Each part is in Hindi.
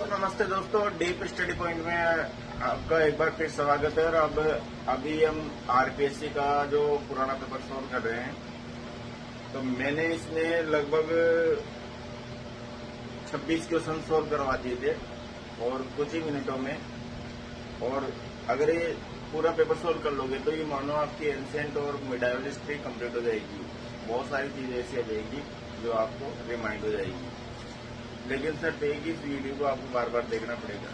तो नमस्ते दोस्तों, डीप स्टडी पॉइंट में आपका एक बार फिर स्वागत है। और अब अभी हम आरपीएससी का जो पुराना पेपर सॉल्व कर रहे हैं। तो मैंने इसमें लगभग 26 क्वेश्चन सॉल्व करवा दिए थे और कुछ ही मिनटों में। और अगर ये पूरा पेपर सॉल्व कर लोगे तो ये मानो आपकी एंशिएंट और मिडाइवल हिस्ट्री कंप्लीट हो जाएगी। बहुत सारी चीजें ऐसी आ जाएगी जो आपको रिमाइंड हो जाएगी। लेकिन सर एक ही वीडियो को आपको बार बार देखना पड़ेगा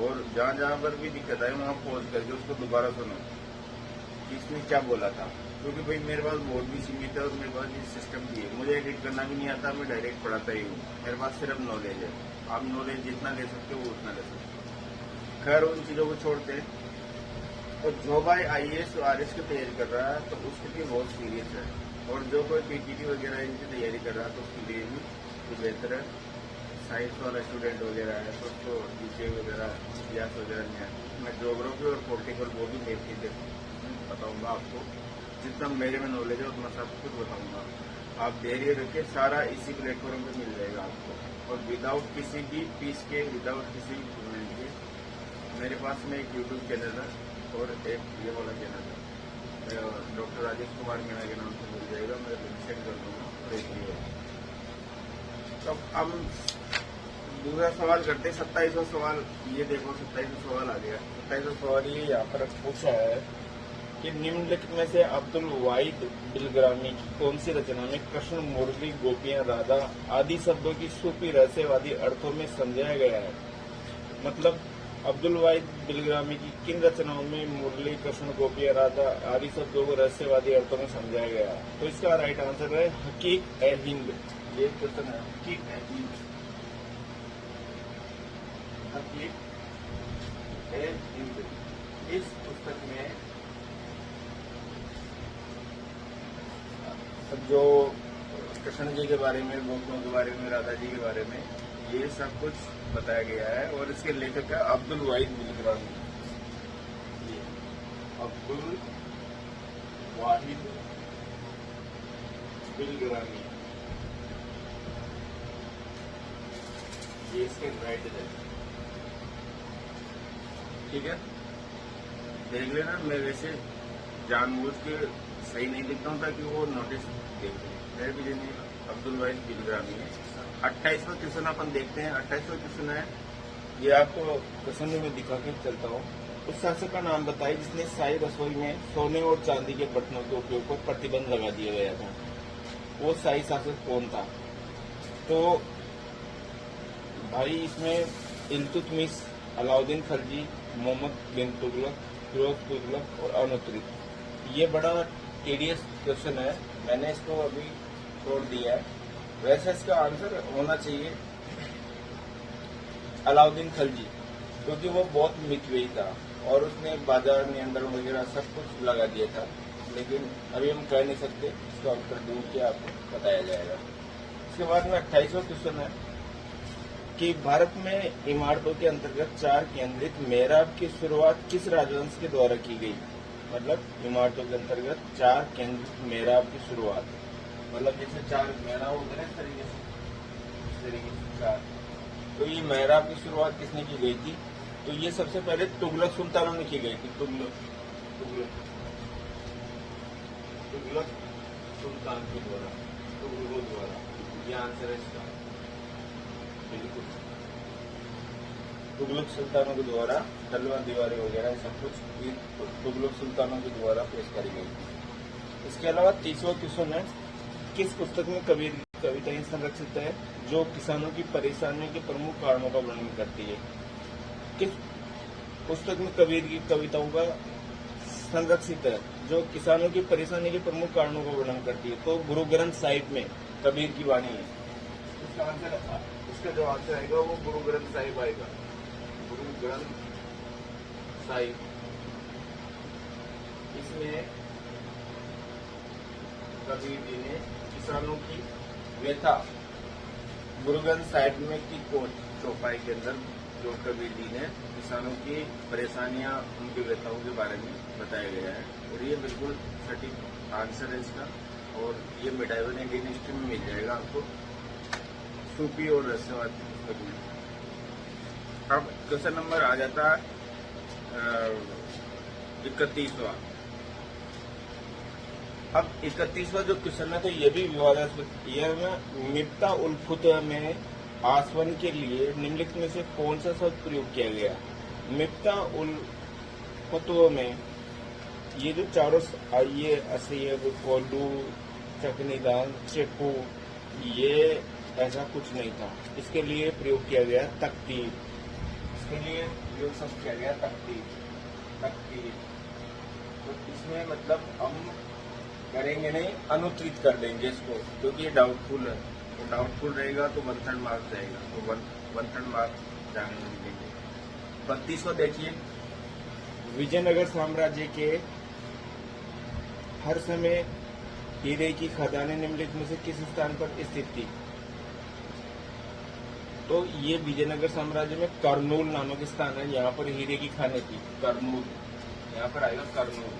और जहाँ जहाँ पर भी दिक्कत आए वहाँ पॉज करके उसको दोबारा सुनो कि इसने क्या बोला था। क्योंकि भाई मेरे पास बोर्ड भी सीमित है और मेरे पास ये सिस्टम भी है। मुझे एडिट करना भी नहीं आता, मैं डायरेक्ट पढ़ाता ही हूँ। मेरे पास सिर्फ नॉलेज है। आप नॉलेज जितना ले सकते हो उतना ले सकते हो। खैर उन चीजों को छोड़ते हैं। तो जो भाई IAS और RS की तैयारी कर रहा है तो उसके लिए बहुत सीरियस है। और जो कोई PTT वगैरह इनकी तैयारी कर रहा है तो उसके लिए भी बेहतर है। साइंस वाला स्टूडेंट वगैरह है तो उसको जीके वगैरह इतिहास वगैरह नहीं है। मैं ज्योग्राफी और पॉलिटिकल वो भी मेरी चीजें बताऊंगा आपको। जितना मेरे में नॉलेज है उतना सब कुछ बताऊंगा। आप धैर्य रखिए, सारा इसी प्लेटफॉर्म पे मिल जाएगा आपको। और विदाउट किसी भी फीस के, विदाउट किसी पेमेंट के। मेरे पास में एक यूट्यूब चैनल है और एक ये वाला चैनल है, डॉक्टर राजेश कुमार मीणा के नाम से मिल जाएगा। मैं लिंक सेंड कर दूंगा। और एक ये तो हम दूसरा सवाल करते हैं। 27वां सवाल ये देखो, 27वां सवाल आ गया। 27वां सवाल ये यहाँ पर पूछा है कि निम्नलिखित में से अब्दुल वाहिद बिलग्रामी की कौन सी रचना में कृष्ण, मुरली, गोपियां, राधा आदि शब्दों की सूफी रहस्यवादी अर्थों में समझाया गया है। मतलब अब्दुल वाहिद बिलग्रामी की किन रचनाओं में मुरली, कृष्ण, गोपियां, राधा आदि शब्दों को रहस्यवादी अर्थों में समझाया गया है। तो इसका राइट आंसर है हकीक ए हिंद। ये क्वेश्चन है हकीक ए हिंद। इस पुस्तक में जो कृष्ण जी के बारे में, गोपियों के बारे में, राधा जी के बारे में ये सब कुछ बताया गया है। और इसके लेखक है अब्दुल वाहिद बिलग्रामी। ये अब्दुल वाहिद बिलग्रामी, ये इसके राइट है। ठीक है, देख लेना। मैं वैसे जानबूझ के सही नहीं लिखता हूँ ताकि वो नोटिस देखें। मेरे भी नहीं, अब्दुल वाहिद बिलग्रामी है। 28वां क्वेश्चन अपन देखते हैं। 28वां क्वेश्चन है, ये आपको क्वेश्चन में दिखा के चलता हूँ। उस शासक का नाम बताइए जिसने शाही रसोई में सोने और चांदी के बर्तनों के उपयोग पर प्रतिबंध लगा दिया गया था। वो शाही शासक कौन था? तो भाई इसमें इल्तुतमिश, अलाउद्दीन खिलजी, मोहम्मद बिन तुगलक, फिरोज तुगलक और अनुत्तरित। ये बड़ा टीडियस क्वेश्चन है, मैंने इसको अभी छोड़ दिया है। वैसे इसका आंसर होना चाहिए अलाउद्दीन खिलजी, क्योंकि वो बहुत मितव्ययी था और उसने बाजार नियंत्रण वगैरह सब कुछ लगा दिया था। लेकिन अभी हम कह नहीं सकते, इसका उत्तर ढूंढ के आपको बताया जाएगा। इसके बाद में 28वां क्वेश्चन है कि भारत में इमारतों के अंतर्गत 4 केंद्रित मेहराब की शुरुआत किस राजवंश के द्वारा की गई? मतलब इमारतों के अंतर्गत 4 केंद्रित मेहराब की शुरुआत, मतलब जैसे 4 मेहराब होते हैं इस तरीके से 4। तो ये मेहराब की शुरुआत किसने की गई थी? तो ये सबसे पहले तुगलक सुल्तानों ने की गई थी। तुगलक सुल्तान के द्वारा, तुगलकों द्वारा। ये आंसर है इसका, बिल्कुल तुगलक सुल्तानों के द्वारा। तलवार दीवारें वगैरह सब कुछ तुगलक सुल्तानों के द्वारा पेश करी गई थी। इसके अलावा 30वां क्वेश्चन है, किस पुस्तक में कबीर की कविताएं संरक्षित है जो किसानों की परेशानियों के प्रमुख कारणों का वर्णन करती है? किस पुस्तक में कबीर की कविताओं का संरक्षित है जो किसानों की परेशानी के प्रमुख कारणों का वर्णन करती है? तो गुरु ग्रंथ साहिब में कबीर की वाणी है। इसका जो आंसर आएगा वो गुरु ग्रंथ साहिब आएगा। गुरु ग्रंथ साहिब, इसमें कबीर जी ने किसानों की व्यथा, गुरु ग्रंथ साहिब में की चौपाई के अंदर जो कबीर जी ने किसानों की परेशानियां, उनकी व्यथाओं के बारे में बताया गया है। और ये बिल्कुल सटीक आंसर है इसका। और ये मिडाइवल इंडियन हिस्ट्री में मिल जाएगा आपको, सूफी और रहस्यवाद की पुस्तक में। अब क्वेश्चन नंबर आ जाता 31वां। अब 31वां जो क्वेश्चन है तो ये भी विवादास्पद। यह में मिप्ता उल फुतवा में आसवन के लिए निम्नलिखित में से कौन सा शब्द प्रयोग किया गया? मिप्ता उल फुतवा में ये जो चारों ये असीब, कोल्डू, चकनीदान, चेपू, ये ऐसा कुछ नहीं था। इसके लिए प्रयोग किया गया तकतीर। इसके लिए प्रयोग शब्द किया गया तकतीर। तकतीर तो इसमें मतलब हम करेंगे नहीं, अनुत्तरित कर देंगे इसको, क्योंकि ये डाउटफुल है। तो डाउटफुल रहेगा तो 1 3rd मार्क्स जाएगा, तो 1 3rd मार्क्स जाने नहीं देंगे। 32 को देखिए, विजयनगर साम्राज्य के हर समय हीरे की खदानें निम्नलिखित में से किस स्थान पर स्थित थी? तो ये विजयनगर साम्राज्य में करनूल नामक स्थान है, यहाँ पर हीरे की खानें थी। करनूल, यहाँ पर आएगा करनूल।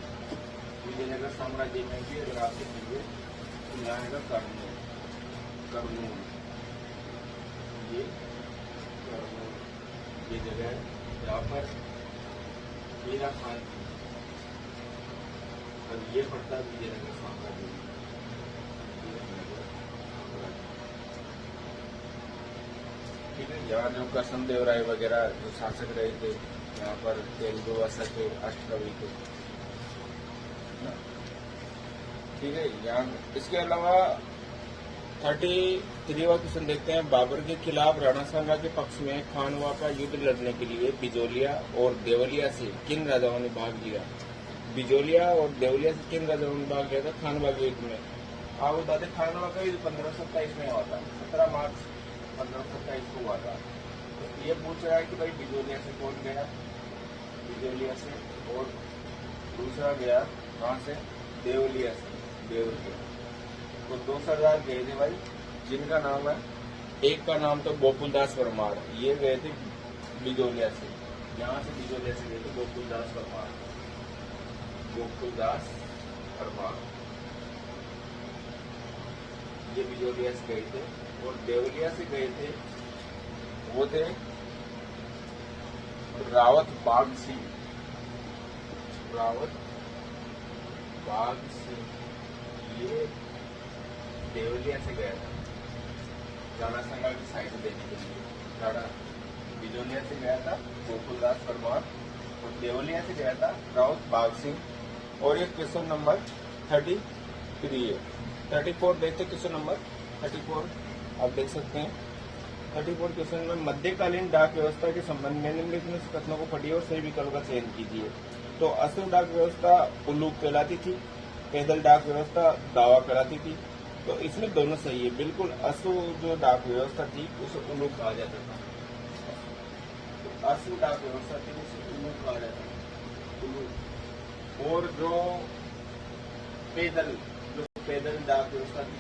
विजयनगर साम्राज्य में भी अगर आप देखेंगे तो यहाँ आएगा करनूल। करनूल, ये करनूल, ये जगह है यहाँ पर हीरा खान थी, और ये पड़ता है विजयनगर साम्राज्य। ठीक है, यहाँ जो कृष्णदेव राय वगैरह जो शासक रहे थे, यहाँ पर तेलुगु भाषा के अष्टकवि थे। ठीक है, यहाँ इसके अलावा 33वां क्वेश्चन देखते हैं। बाबर के खिलाफ राणा सांगा के पक्ष में खानवा का युद्ध लड़ने के लिए बिजोलिया और देवलिया से किन राजाओं ने भाग लिया? बिजोलिया और देवलिया से किन राजाओं ने भाग लिया था खानवा के युद्ध में? आप बता दें, खानवा का युद्ध 1527 में हुआ था। 17 मार्च 1527 को हुआ था। तो ये पूछ रहा है कि भाई बिजोलिया से कौन गया? बिजोलिया से, और दूसरा गया कहाँ से? देवलिया से, देवलिया। तो 2 सरदार गए थे भाई, जिनका नाम है, एक का नाम तो गोकुलदास परमार, ये गए थे बिजोलिया से। यहाँ से बिजोलिया से गए थे गोकुलदास परमार। गोकुलदास परमार ये बिजोलिया से गए थे, और देवलिया से गए थे वो थे रावत बाग सिंह। रावत बाग सिंह ये देवलिया से गया था राणा सांगा की साइड देने के लिए। राणा बिजोलिया से गया था गोकुलदास परमार, और देवलिया से गया था रावत बाग सिंह। और ये क्वेश्चन नंबर 33 है। 34 देखते, क्वेश्चन नंबर 34 आप देख सकते हैं। 34 क्वेश्चन में मध्यकालीन डाक व्यवस्था के संबंध में निम्नलिखित में से कथनों को पढ़िए और सही विकल्प का चयन कीजिए। तो अश्व डाक व्यवस्था उल्लूक कहलाती थी, पैदल डाक व्यवस्था दावा कहलाती थी। तो इसमें दोनों सही है, बिल्कुल। अश्व जो डाक व्यवस्था थी उसे उल्लूक कहा जाता था। तो अश्व डाक व्यवस्था थी उसे उल्लूक कहा जाता था, उल्लूक। और जो पैदल डाक व्यवस्था थी,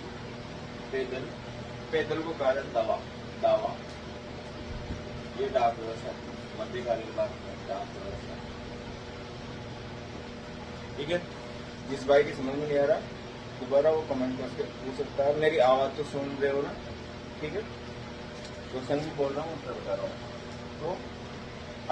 पैदल को कहा जाता दावा। दावा ये डाक व्यवस्था थी, मध्यकालीन डाक व्यवस्था। ठीक है, जिस भाई की समझ में नहीं आ रहा दोबारा वो कमेंट करके पूछ सकता है। मेरी आवाज तो सुन रहे हो ना? ठीक है, क्वेश्चन भी बोल रहा हूँ, उत्तर बता रहा हूँ। तो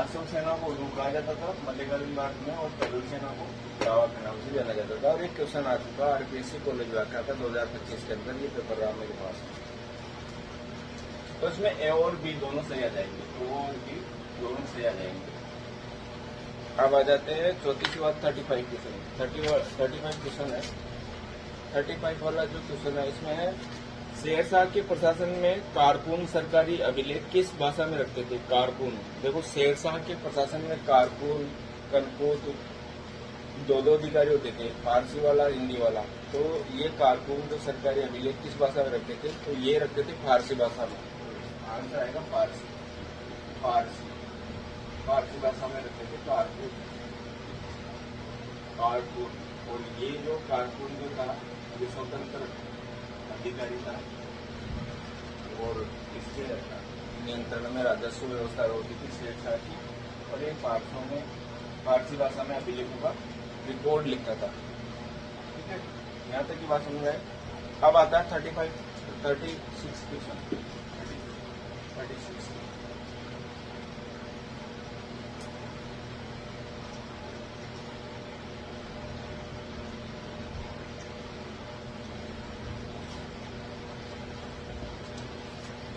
अशोक सेना को उल्लू कहा जाता था मध्यकालीन भारत में, और पैदल सेना को दावा के नाम से जाना जाता था। और एक क्वेश्चन आ चुका आरपीएससी कॉलेज वाक़ा था 2025 के अंदर, ये पेपर रहा मेरे पास। तो इसमें ए और बी दोनों सही आ जाएंगे, तो और बी दोनों सही आ जाएंगे। अब आ जाते हैं 34 के बाद 35 क्वेश्चन। 35 क्वेश्चन है। 35 वाला जो क्वेश्चन है इसमें है, शेरशाह के प्रशासन में कारकुन सरकारी अभिलेख किस भाषा में रखते थे? कारकुन, देखो शेरशाह के प्रशासन में कारकुन, कनकूत, दो अधिकारी होते थे, फारसी वाला, हिंदी वाला। तो ये कारकुन जो सरकारी अभिलेख किस भाषा में रखते थे? तो ये रखते थे फारसी भाषा में। आंसर आएगा फारसी। फारसी भाषा में रखते थे कारकुन। और ये जो कारकुन जो था ये स्वतंत्र अधिकारी था, और इसके नियंत्रण में राजस्व व्यवस्था होती थी शेरशाह की। और ये फारसी भाषा में अभिलेखों का रिकॉर्ड लिखता था। ठीक है, यहाँ तक की बात समझ आए। अब आता है 36 क्वेश्चन। 36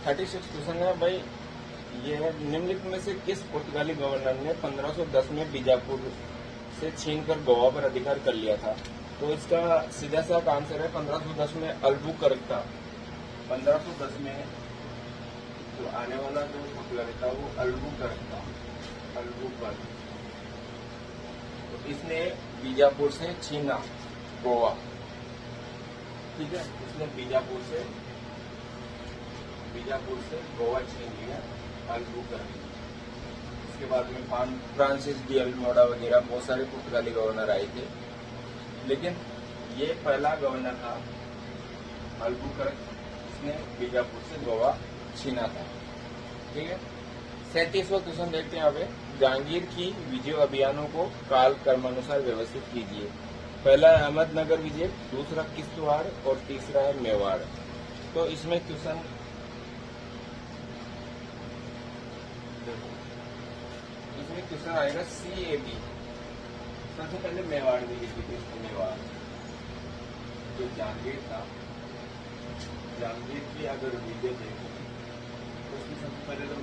36 क्वेश्चन है भाई। ये है, निम्नलिखित में से किस पुर्तगाली गवर्नर ने 1510 में बीजापुर से छीनकर गोवा पर अधिकार कर लिया था? तो इसका सीधा सा आंसर है 1510 में अल्बुकर्क था। 1510 में जो आने वाला जो पुर्तगाली था वो अल्बुकर्क था। अल्बुकर्क, तो इसने बीजापुर से छीना गोवा। ठीक है, इसने बीजापुर से गोवा छीन लिया, अल्बुकर्क। इसके बाद में फ्रांसिस डी अल्मोड़ा वगैरह बहुत सारे पुर्तगाली गवर्नर आए थे, लेकिन ये पहला गवर्नर था अल्बुकर्क, इसने बीजापुर से गोवा छीना था। ठीक है, 37वां क्वेश्चन देखते हैं यहाँ पे। जहांगीर की विजय अभियानों को काल क्रमानुसार व्यवस्थित कीजिए। पहला है अहमदनगर विजय, दूसरा किश्तवाड़ और तीसरा है मेवाड़। तो इसमें क्वेश्चन आएगा CAB। सबसे पहले मेवाड़ विजय की थी, मेवाड़ जो जहांगीर था, जहांगीर की अगर विजय देखो तो उसमें सबसे पहले तो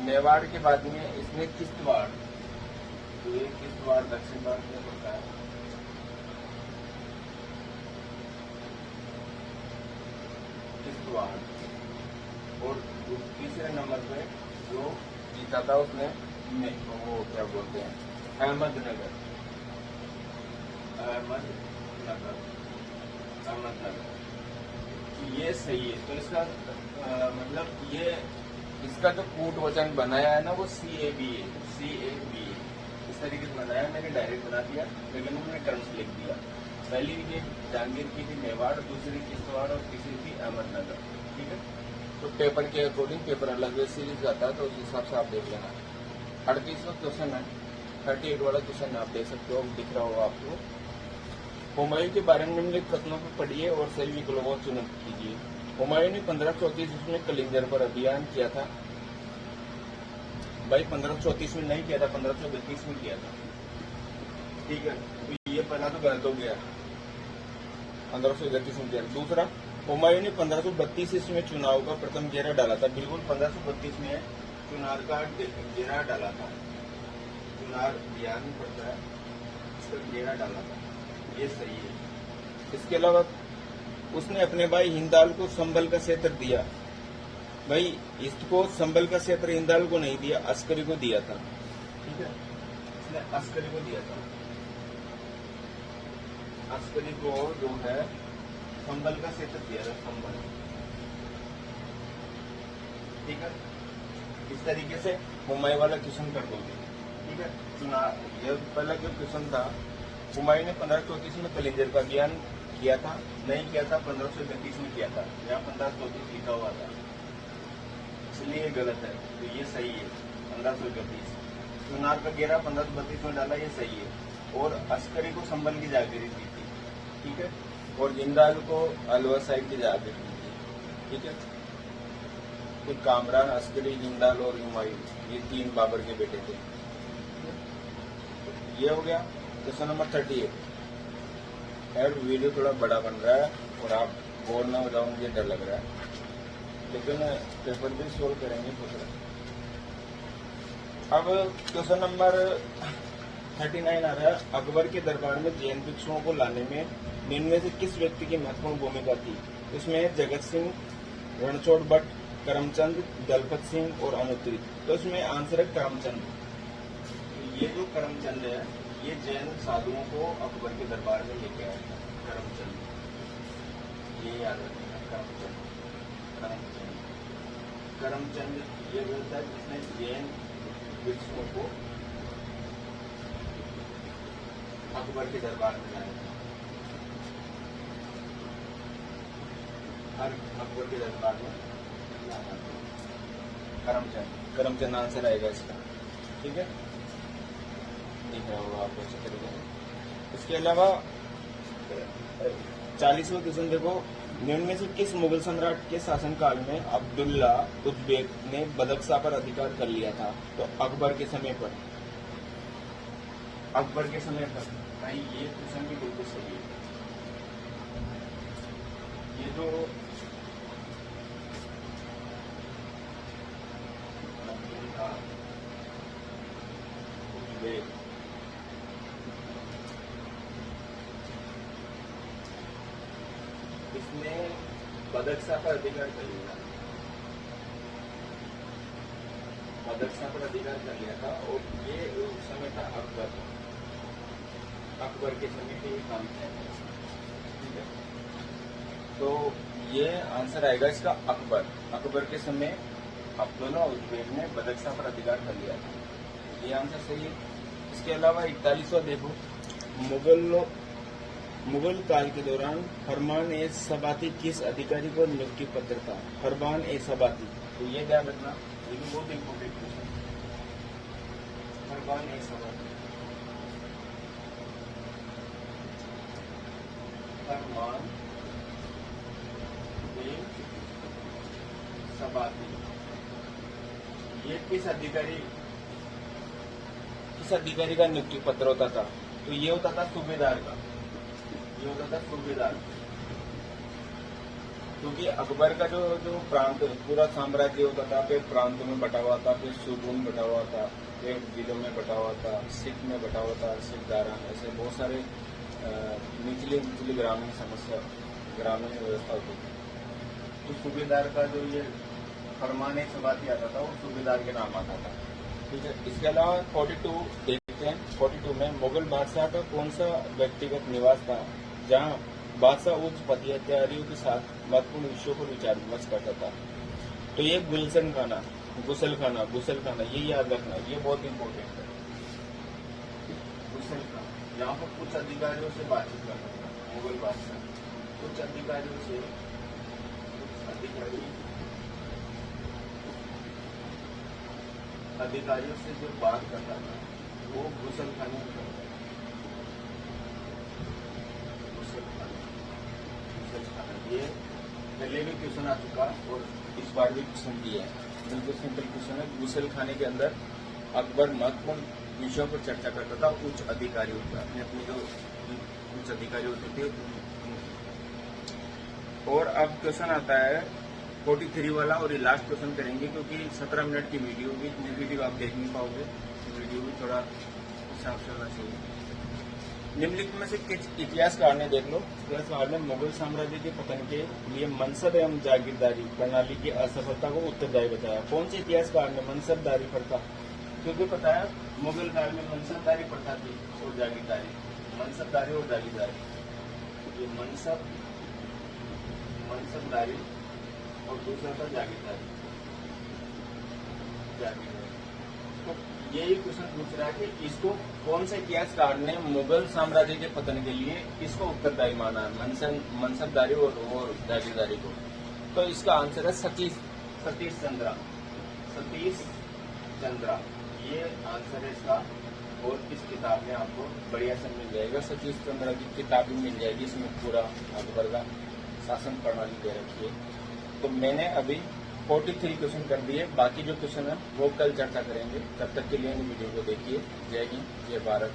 मेवाड़ के बाद में इसमें किश्तवाड़, तो ये किश्तवाड़ दक्षिण भारत में होता है। किश्तवाड़, और तीसरे नंबर पे जो जीता था उसने वो क्या बोलते हैं, अहमदनगर। ये सही है। तो इसका मतलब ये इसका जो कूट वचन बनाया है ना वो CAB है। CAB इस तरीके से बनाया, मैंने डायरेक्ट बना दिया, लेकिन उन्होंने टर्म्स लिख दिया। पहली विजय जहांगीर की थी मेवाड़, दूसरी किश्तवाड़ और तीसरी थी अहमदनगर। ठीक है, तो पेपर के अकॉर्डिंग पेपर अलग सीरीज आता है, तो उस हिसाब से आप देख लेना। 38वां क्वेश्चन है, 38 वाला क्वेश्चन आप देख सकते हो, दिख रहा होगा आपको। हुमायूं के बारे में निम्नलिखित कथनों को पढ़िए और सही विकल्पों को चुनित कीजिए। हुमायूं ने 1534 में कलिंजर पर अभियान किया था। भाई 1534 में नहीं किया था, 1532 में किया था। ठीक है, तो ये पहला तो गलत हो गया, 1531 में किया। दूसरा, हुमायूं ने 1532 ईस्वी में चुनाव का प्रथम घेरा डाला था। बिल्कुल 1532 में चुनाव का घेरा डाला था, चुनाव ध्यान पड़ता है, इसका घेरा डाला था, ये सही है। इसके अलावा उसने अपने भाई हिंदाल को संभल का क्षेत्र दिया। भाई इसको संभल का क्षेत्र हिंदाल को नहीं दिया, अस्करी को दिया था। ठीक है, इसने अस्करी को दिया था। अस्करी को जो है संभल का क्षेत्र दिया था, संभल। ठीक है, इस तरीके से हुमायूं वाला क्वेश्चन कर दोगे। ठीक है, चुनाव ये पहला जो क्वेश्चन था, हुमायूं ने 1534 में कलिंजर का अभियान किया था, नहीं किया था, 1532 में किया था। यहाँ 1534 लिखा हुआ था, इसलिए गलत है, तो ये सही है 1532। चुनाव का घेरा 1532 में डाला, ये सही है। और अस्करी को संभल की जागीरी दी थी। ठीक है, और जिंदाल को अलवर साइड की जागीरी दी थी। ठीक है, तो कामरान, अस्करी, जिंदाल और हुमायूं, ये 3 बाबर के बेटे थे। ये हो गया क्वेश्चन नंबर 38। यार वीडियो थोड़ा बड़ा बन रहा है और आप बोर ना हो जाओ, मुझे डर लग रहा है, लेकिन पेपर भी सोल्व करेंगे दूसरा। अब क्वेश्चन नंबर 39 आ रहा है। अकबर के दरबार में जैन भिक्षुओं को लाने में निम्न में से किस व्यक्ति की महत्वपूर्ण भूमिका थी? इसमें जगत सिंह, रणछोड़ भट्ट, करमचंद, दलपत सिंह और अनुत्तरित। तो इसमें आंसर है करमचंद। ये जो करमचंद है, ये जैन साधुओं को अकबर के दरबार में लेके आया था, करमचंद। ये याद रखना, करमचंद ये बोलता है जिसने जैन भिक्षुओं को अकबर के दरबार में लाया था। अकबर के दरबार में लाया था करमचंद आंसर आएगा इसका। ठीक है, दिख रहा होगा आपको अच्छे तरीके से। इसके अलावा 40वां क्वेश्चन देखो, निम्न में से किस मुगल सम्राट के शासनकाल में अब्दुल्ला उज़्बेक ने बदख्शा पर अधिकार कर लिया था? तो अकबर के समय पर। अकबर के समय पर भाई ये क्वेश्चन भी बिल्कुल सही है। ये जो बदक्षा पर अधिकार कर लिया, बदक्षा पर अधिकार कर लिया था। और ये उस समय था अकबर, अकबर के समय के काम किया था, ठीक है। तो ये आंसर आएगा इसका अकबर, अकबर के समय अब्दुल्ला उज़्बेक ने बदक्षा पर अधिकार कर लिया था, ये आंसर सही है। इसके अलावा 41वां देखो, मुगल काल के दौरान फरमान ए सबाती किस अधिकारी को नियुक्ति पत्र था? फरमान ए सबाती, तो ये ध्यान रखना, ये भी बहुत इंपॉर्टेंट क्वेश्चन। फरमान ए सबाती, फरमान ए सबाती, ये किस अधिकारी का नियुक्ति पत्र होता था? तो ये होता था सूबेदार का, ये होता था सूबेदार। क्योंकि अकबर का जो प्रांत पूरा साम्राज्य होता था, फिर प्रांतों में बटा हुआ था, फिर सूबों में बटा हुआ था, फिर जिलों में बटा हुआ था, सिख में बटा हुआ था, सिख दारा, ऐसे बहुत सारे निचली ग्रामीण समस्या, ग्रामीण व्यवस्था होती थी। तो सूबेदार का जो ये फरमाने सबाती आता था, वो सूबेदार के नाम आता था, ठीक है। इसके अलावा 42 देखते हैं। 42 में मुगल बादशाह का कौन सा व्यक्तिगत निवास था जहां बादशाह उच्च पदाधिकारियों के साथ महत्वपूर्ण विषयों पर विचार विमर्श करता था? तो ये गुलशन खाना, गुसल खाना, ये याद रखना, ये बहुत इंपॉर्टेंट है। गुसल खाना, यहाँ पर कुछ अधिकारियों से बातचीत करता था मुगल बादशाह, कुछ अधिकारियों से जो बात करता था वो गुसल खाने में करता था। गुसल खाना, ये पहले भी क्वेश्चन आ चुका और इस बार भी क्वेश्चन दिया है, बिल्कुल सिंपल क्वेश्चन है। गुसल खाने के अंदर अकबर महत्वपूर्ण विषयों पर चर्चा करता था उच्च अधिकारियों पर, अपने जो उच्च अधिकारी होते थे। और अब क्वेश्चन आता है 43 वाला, और ये लास्ट क्वेश्चन करेंगे क्योंकि 17 मिनट की वीडियो भी, इतनी वीडियो आप देख नहीं पाओगे, वीडियो भी थोड़ा हिसाब से होना चाहिए। निम्नलिखित में से किस इतिहासकार ने, देख लो, इतिहासकार ने मुगल साम्राज्य के पतन के लिए मनसब एवं जागीरदारी प्रणाली की असफलता को उत्तरदायी बताया? कौन से इतिहासकार ने मनसबदारी प्रथा, क्योंकि पता है मुगल काल में मनसबदारी प्रथा थी और जागीरदारी, मनसबदारी और जागीरदारी, ये मनसबदारी और दूसरा था जागीरदारी। तो यही क्वेश्चन पूछ रहा है कि इसको कौन से इतिहासकार ने मुगल साम्राज्य के पतन के लिए इसको उत्तरदायी माना है, मनसबदारी और जागीरदारी को? तो इसका आंसर है सतीश चंद्रा, ये आंसर है इसका। और इस किताब में आपको बढ़िया से मिल जाएगा, सतीश चंद्रा की किताब भी मिल जाएगी, इसमें पूरा अकबर का शासन प्रणाली दे रखी है। तो मैंने अभी 43 क्वेश्चन कर दिए, बाकी जो क्वेश्चन है वो कल चर्चा करेंगे। तब तक के लिए वीडियो को देखिए। जय हिंद, जय भारत।